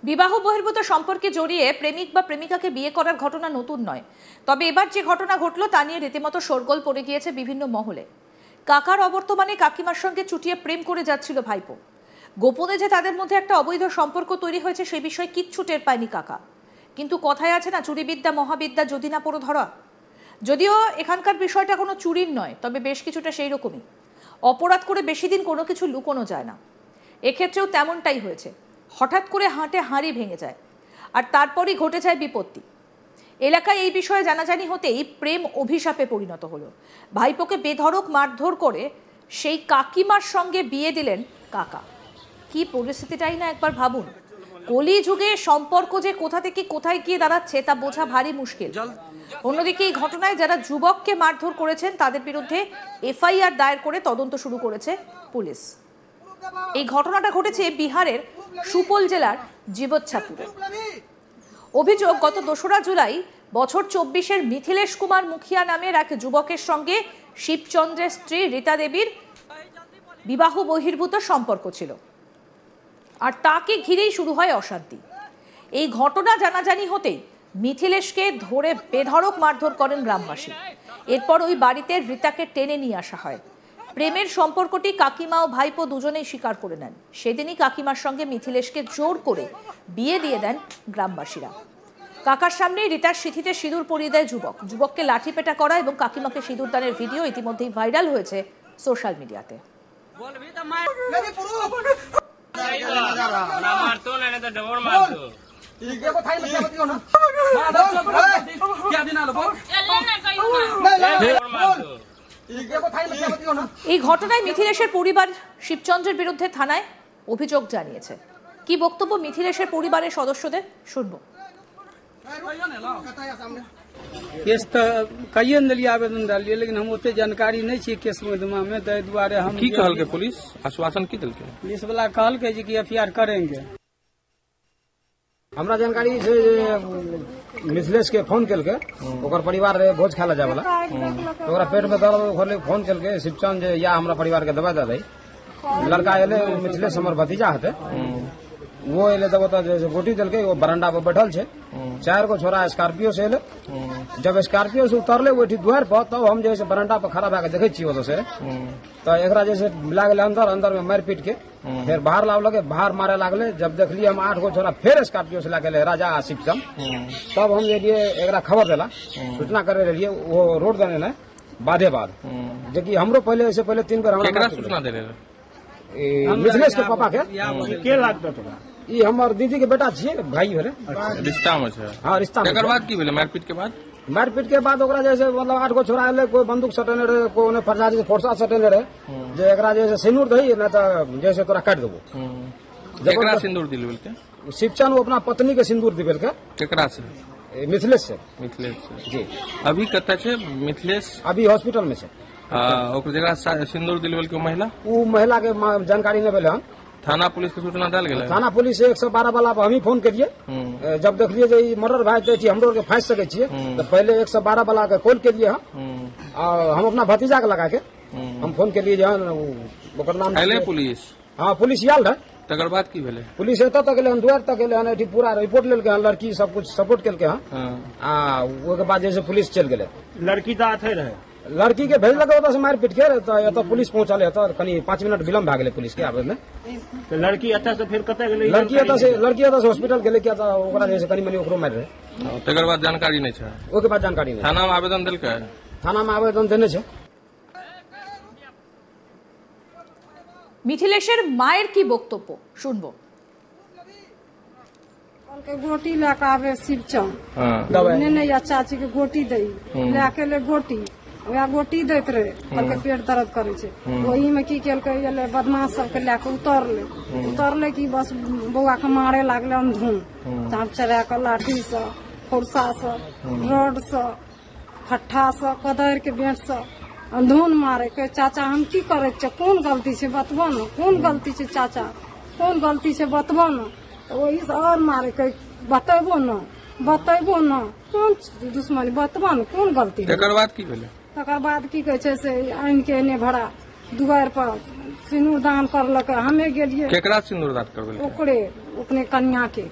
বিবাহ বহির্ভূত সম্পর্কে জড়িয়ে প্রেমিক বা প্রেমিকাকে বিয়ে করার ঘটনা নতুন নয়। তবে এবার যে ঘটনা ঘটল তা নিয়ে রীতিমতো শোরগোল পড়ে গিয়েছে বিভিন্ন মহলে। কাকার অবর্তমানে কাকিমার সঙ্গে চুটিয়ে প্রেম করে যাচ্ছিল ভাইপো। গোপনে যে তাদের মধ্যে একটা অবৈধ সম্পর্ক তৈরি হয়েছে সে বিষয়ে কিচ্ছু টের পায়নি কাকা। কিন্তু কথায় আছে না, চুরিবিদ্যা মহাবিদ্যা যদি না পড়ো ধরা। যদিও এখানকার বিষয়টা কোনো চুরির নয়, তবে বেশ কিছুটা সেই রকমই। অপরাধ করে বেশি দিন কোনো কিছু লুকোনো যায় না। এক্ষেত্রেও তেমনটাই হয়েছে। হঠাৎ করে হাঁটে হাঁড়ি ভেঙে যায়, আর তারপরই ঘটে যায় বিপত্তি। এলাকায় এই বিষয়ে জানাজানি হতেই প্রেম অভিশাপে পরিণত হলো। ভাইপোকে বেধড়ক মারধর করে সেই কাকিমার সঙ্গে বিয়ে দিলেন কাকা। কি পরিস্থিতিটাই না একবার ভাবুন। কলি যুগে সম্পর্ক যে কোথা থেকে কোথায় গিয়ে দাঁড়াচ্ছে তা বোঝা ভারী মুশকিল। অন্যদিকে এই ঘটনায় যারা যুবককে মারধর করেছেন তাদের বিরুদ্ধে এফআইআর দায়ের করে তদন্ত শুরু করেছে পুলিশ। এই ঘটনাটা ঘটেছে বিহারের সুপল জেলার জীবচ্ছাপুরে। অভিযোগ, গত 2রা জুলাই বছর 24-এর মিথিলেশ কুমার মুখিয়া নামের এক যুবকের সঙ্গে শিবচন্দ্রের স্ত্রী রীতা দেবীর বিবাহ বহির্ভূত সম্পর্ক ছিল, আর তাকে ঘিরেই শুরু হয় অশান্তি। এই ঘটনা জানাজানি হতেই মিথিলেশকে ধরে বেধড়ক মারধর করেন গ্রামবাসী। এরপর ওই বাড়িতে রীতাকে টেনে নিয়ে আসা হয়। প্রেমের সম্পর্কটি কাকিমা ও ভাইপো দুজনেই স্বীকার করে নেন। সেদিনই কাকিমার সঙ্গে মিথিলেশকে জোর করে বিয়ে দিয়ে দেন গ্রামবাসীরা। কাকার সামনে রীতার সিঁথিতে সিঁদুর পরিয়ে দেয় যুবককে লাঠিপেটা করা এবং কাকিমাকে সিঁদুর দানের ভিডিও ইতিমধ্যেই ভাইরাল হয়েছে সোশ্যাল মিডিয়াতে। এই ঘটনায় মিথিলেশের পরিবার শিবচন্দ্রের বিরুদ্ধে থানায় অভিযোগ জানিয়েছে। কি বক্তব্য মিথিলেশের পরিবারের সদস্যদের শুনবো। केस तो कई दिलिए आवेदन डालिए, लेकिन हम ओते जानकारी नहीं छे केस मुकदमा में, ताहि दुआरे हम की कहल के पुलिस आश्वासन की दिल के पुलिस वाला कहल के जी कि एफआईआर करेंगे। हमरा जानकारी छै मिथिलेश के फोन केलके, ओकर परिवार रे भोज खाला जाय वाला, तो ओकरा पेट में दर्द होले फोन केलके शिवचंद जे या हमरा परिवार के दवा दे दे। लड़का एले मिथिलेश हमर भतीजा हते, वो एले तब तो गोटी दिलके, वो बरांडा पर बैठल छे। 4 गो छोरा स्कॉर्पियो से एले। जब स्कॉर्पियो से उतरले ओठी द्वार पर, तब हम जैसे बरांडा पर खड़ा भाके देखे छियै ओतो से, तो एकरा जैसे लागले अंदर में मार पीट के फिर बाहर लावलके, बाहर मारे लागले। जब देखलिए हम 8 गो छोरा फिर स्कॉर्पियो से लाके राजा शिवचंद, तब हम जे एकरा खबर देला, सूचना करे रहिए वो रोड देने ने बाधे बाद, जे कि हमरो पहले ऐसे पहले 3 बार हमरा सूचना दे रहे मिथिलेश के पापा के लागत तोरा ई हमर दीदी के बेटा छियै, भाई भेले रिश्ता में छै। हां रिश्ता में। एकर बाद की भेले? मारपीट के बाद ओकरा जैसे मतलब 8 गो छोरा एले, कोई बंदूक सटेने रहे, कोई ने फरजादी फोर्सा सटेने रहे, जे एकरा जैसे सिंदूर दही न त जैसे तोरा काट देबो। एकरा सिंदूर दिलवेल के शिवचंद वो अपना पत्नी के सिंदूर दिलवेल के। केकरा से? मिथिलेश से जी। अभी कतऽ छै मिथिलेश? अभी हॉस्पिटल में छै। ओकर जगह सिंदूर दिलवेल के महिला के जानकारी नहीं भेले हन। थाना पुलिस के सूचना देल गेलै? थाना पुलिस 112 वाला पर हम ही फोन करिए। जब देखलिए जे मर्डर भाई दै छी हमरो के फांस सके छिए, तो पहले 112 वाला के कॉल करिए हम, और हम अपना भतीजा के लगा के हम फोन करिए जे ओकर नाम आइले पुलिस। हां पुलिस आयल रहे। तकर बाद की भेलै? पुलिस एतऽ तक गेलै, द्वार तक गेलै, एठी पूरा रिपोर्ट लेलकै, लड़की सब कुछ सपोर्ट केलकै हन। ओके बाद जैसे पुलिस चल गेलै, लड़की तो आथे रहे, लड़की के भेजलकै ओतऽ से मार पीट के, तो एतऽ पुलिस पहुंचल है, तो कनी 5 मिनट विलम्ब भए गेलै पुलिस के आबै में। तो लड़की एतऽ से फिर कतऽ गेलै? लड़की एतऽ से हॉस्पिटल गेलै, क्या तऽ ओकरा जैसे कनी मनी ओकरो मार रहे। तकर बाद जानकारी नहीं छै? ओके बाद जानकारी नहीं। थाना में आवेदन देलकै? थाना में आवेदन देने छै। মিথিলেশের মায়ের কি বক্তব্য শুনবো। गोटी लेके आवे शिवचंद, नहीं चाची के गोटी दी लेके ले गोटी, वह गोटी दैत रहे, कहलके पेट दर्द करे छे। वही में की केलके बदमाश सबके लेके उतरले कि बस बौआ के मारे लागले अंधुन, चाप चढ़ा के लाठी से, फुरसा से, रड से, फट्ठा से, कदर के बेंट से अंधुन मारे के। चाचा हम की करे छे, कौन गलती से बतबो न, कौन गलती से चाचा, कौन गलती से बतबो न। तो वही से और मारे के बतेबो न, कौन दुश्मनी बतबो न, कौन गलती। तकर बाद की भेलै? तकर बाद की कहे छे से आइन के एने भड़ा दुआर पर सिंदूर दान करलक, हमें गेलिए। केकरा सिंदूर दान करबेल? ओकरे अपने कन्या के।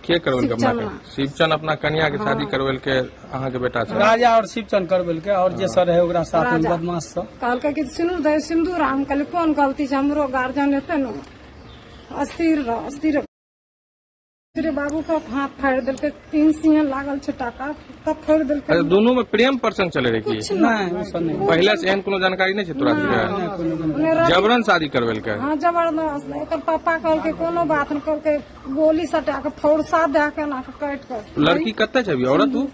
के करवेल के अपना के शिवचंद अपना कन्या के शादी करवेल के अहाँ के बेटा से राजा और शिवचंद करवेल के और जे सर है ओकरा साथ में बदमाश सब कहलकै कि सिंदूर दे सिंदूर हम कहले कोन गलती छै हमरो गार्जियन लेते न अस्थिर तेरे बाबू का हाथ फाड़ दिलके 3 सिंह लागल छै टाका तब फाड़ दिलके। अच्छा दोनों में प्रेम प्रसंग चले रहे की नहीं वो सब नहीं पहले से एहन कोनो जानकारी नहीं छै तोरा के जबरन शादी करवेल के हाँ जबरदस्त एकर पापा कहलकै कोनो बात नहीं कहलकै गोली सटा के फौरसा दे के ना काट के। लड़की कते छै अभी औरत तू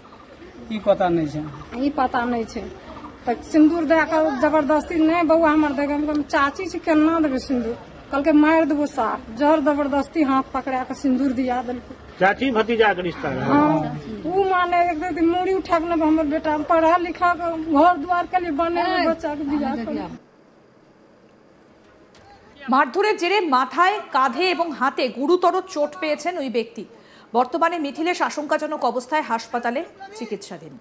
ई पता नहीं छै ई पता नहीं छै त सिंदूर दे के जबरदस्ती नहीं बउआ हमर दे हम चाची छै केना देबे सिंदूर कहलकै मार देबो साफ जर जबरदस्ती हाथ पकड़ा के सिंदूर दिया दिलकै। चाची भतीजा के रिश्ता है। हाँ वो माने एक दिन मूड़ी उठा के हमर बेटा पढ़ा लिखा के घर द्वार के लिए बने बच्चा के बियाह कर। মারধরের জেরে মাথায় কাঁধে এবং হাতে গুরুতর চোট পেয়েছেন ওই ব্যক্তি। বর্তমানে মিথিলেশ আশঙ্কাজনক অবস্থায় হাসপাতালে চিকিৎসাধীন।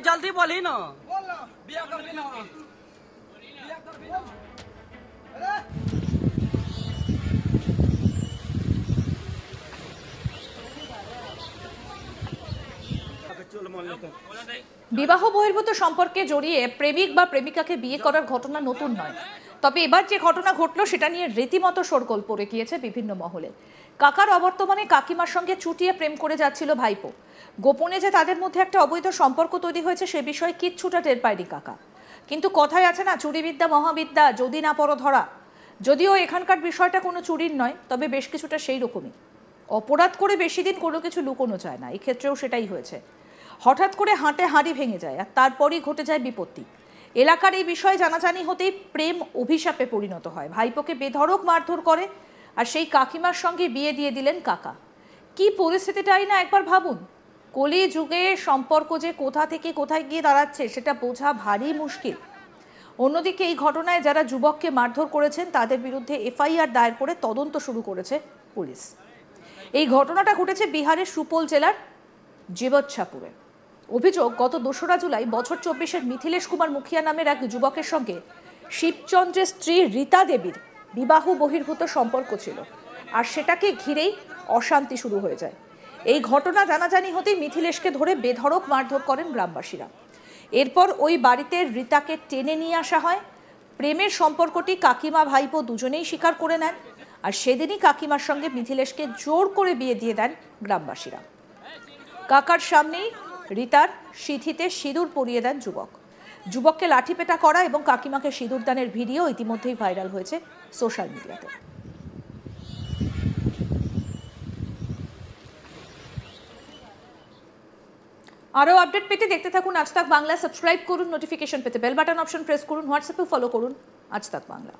जल्दी बोली ना বিবাহ বহির্ভূত সম্পর্কে জড়িয়ে প্রেমিক বা প্রেমিকাকে বিয়ে করার ঘটনা নতুন নয়, তবে এবার যে ঘটনা ঘটলো সেটা নিয়ে রীতিমতো শোরগোল পড়ে গিয়েছে বিভিন্ন মহলে। কাকার অবর্তমানে কাকিমার সঙ্গে চুটিয়ে প্রেম করে যাচ্ছিল ভাইপো। গোপনে যে তাদের মধ্যে একটা অবৈধ সম্পর্ক তৈরি হয়েছে সে বিষয়ে কিচ্ছুটা টের পায়নি কাকা। কিন্তু কথায় আছে না, চুরিবিদ্যা মহাবিদ্যা, যদি না পড়ো ধরা। যদিও এখানকার বিষয়টা কোনো চুরির নয়, তবে বেশ কিছুটা সেই রকমই। অপরাধ করে বেশি দিন কোনো কিছু লুকোনো যায় না, এই ক্ষেত্রেও সেটাই হয়েছে। হঠাৎ করে হাঁটে হাঁড়ি ভেঙে যায় আর তারপরই ঘটে যায় বিপত্তি। এলাকার এই বিষয়ে জানাজানি হতেই প্রেম অভিশাপে পরিণত হয়। ভাইপোকে বেধড়ক মারধর করে আর সেই কাকিমার সঙ্গে বিয়ে দিয়ে দিলেন কাকা। কি পরিস্থিতিটাই না একবার ভাবুন। কলি যুগে সম্পর্ক যে কোথা থেকে কোথায় গিয়ে দাঁড়াচ্ছে সেটা বোঝা ভারী মুশকিল। অন্যদিকে এই ঘটনায় যারা যুবককে মারধর করেছেন তাদের বিরুদ্ধে এফআইআর দায়ের করে তদন্ত শুরু করেছে পুলিশ। এই ঘটনাটা ঘটেছে বিহারের সুপোল জেলার জীবচ্ছাপুরে। অভিযোগ, গত 2রা জুলাই বছর 24-এর মিথিলেশ কুমার মুখিয়া নামের এক যুবকের সঙ্গে শিবচন্দ্রের স্ত্রী রীতা দেবীর বিবাহ বহির্ভূত সম্পর্ক ছিল আর সেটাকে ঘিরেই অশান্তি শুরু হয়ে যায়। এই ঘটনা জানাজানি হতেই মিথিলেশকে ধরে বেধড়ক মারধর করেন গ্রামবাসীরা। এরপর ওই বাড়িতে রীতাকে টেনে নিয়ে আসা হয়। প্রেমের সম্পর্কটি কাকিমা ভাইপো দুজনেই স্বীকার করে নেন আর সেদিনই কাকিমার সঙ্গে মিথিলেশকে জোর করে বিয়ে দিয়ে দেন গ্রামবাসীরা। কাকার সামনেই রীতার সিঁথিতে সিঁদুর পরিয়ে দেন যুবক। যুবককে লাঠিপেটা করা এবং কাকিমাকে সিঁদুর দানের ভিডিও ইতিমধ্যেই ভাইরাল হয়েছে সোশ্যাল মিডিয়াতে। আরও আপডেট পেতে দেখতে থাকুন আজ তাক বাংলা। সাবস্ক্রাইব করুন, নোটিফিকেশন পেতে বেল বাটন অপশন প্রেস করুন, হোয়াটসঅ্যাপে ফলো করুন আজ তাক বাংলা।